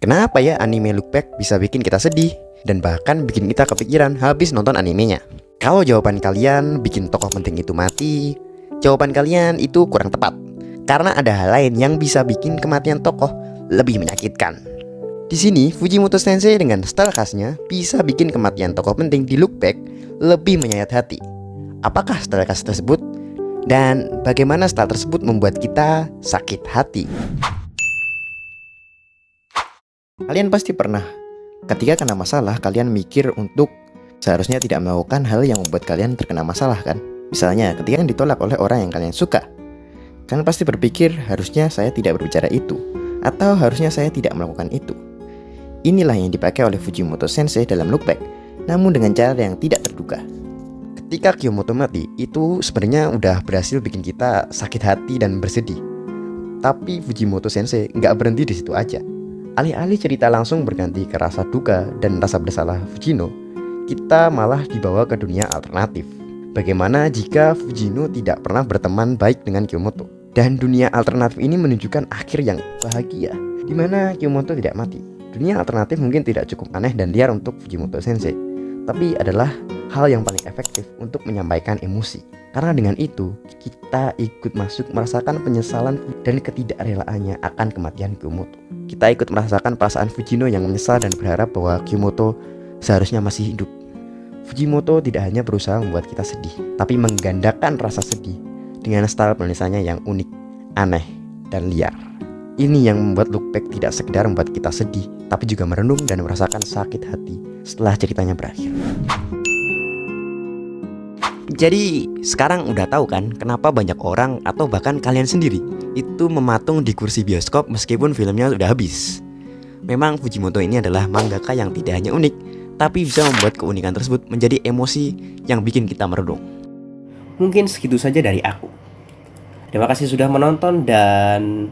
Kenapa ya anime Look Back bisa bikin kita sedih dan bahkan bikin kita kepikiran habis nonton animenya? Kalau jawaban kalian bikin tokoh penting itu mati, jawaban kalian itu kurang tepat. Karena ada hal lain yang bisa bikin kematian tokoh lebih menyakitkan. Di sini Fujimoto Sensei dengan style khasnya bisa bikin kematian tokoh penting di Look Back lebih menyayat hati. Apakah style khas tersebut? Dan bagaimana style tersebut membuat kita sakit hati? Kalian pasti pernah ketika kena masalah kalian mikir untuk seharusnya tidak melakukan hal yang membuat kalian terkena masalah kan? Misalnya ketika ditolak oleh orang yang kalian suka, kalian pasti berpikir harusnya saya tidak berbicara itu, atau harusnya saya tidak melakukan itu. Inilah yang dipakai oleh Fujimoto Sensei dalam Look Back, namun dengan cara yang tidak terduga. Ketika Kyomoto mati, itu sebenarnya udah berhasil bikin kita sakit hati dan bersedih. Tapi Fujimoto Sensei nggak berhenti di situ aja. Alih-alih cerita langsung berganti ke rasa duka dan rasa bersalah Fujino, kita malah dibawa ke dunia alternatif. Bagaimana jika Fujino tidak pernah berteman baik dengan Kyomoto? Dan dunia alternatif ini menunjukkan akhir yang bahagia, di mana Kyomoto tidak mati. Dunia alternatif mungkin tidak cukup aneh dan liar untuk Fujimoto Sensei, tapi adalah hal yang paling efektif untuk menyampaikan emosi. Karena dengan itu, kita ikut masuk merasakan penyesalan dan ketidakrelaannya akan kematian Kyomoto. Kita ikut merasakan perasaan Fujino yang menyesal dan berharap bahwa Kyomoto seharusnya masih hidup. Fujimoto tidak hanya berusaha membuat kita sedih, tapi menggandakan rasa sedih dengan style penulisannya yang unik, aneh, dan liar. Ini yang membuat Look Back tidak sekedar membuat kita sedih, tapi juga merenung dan merasakan sakit hati setelah ceritanya berakhir. Jadi sekarang udah tahu kan kenapa banyak orang atau bahkan kalian sendiri itu mematung di kursi bioskop meskipun filmnya sudah habis. Memang Fujimoto ini adalah mangaka yang tidak hanya unik, tapi bisa membuat keunikan tersebut menjadi emosi yang bikin kita merenung. Mungkin segitu saja dari aku. Terima kasih sudah menonton dan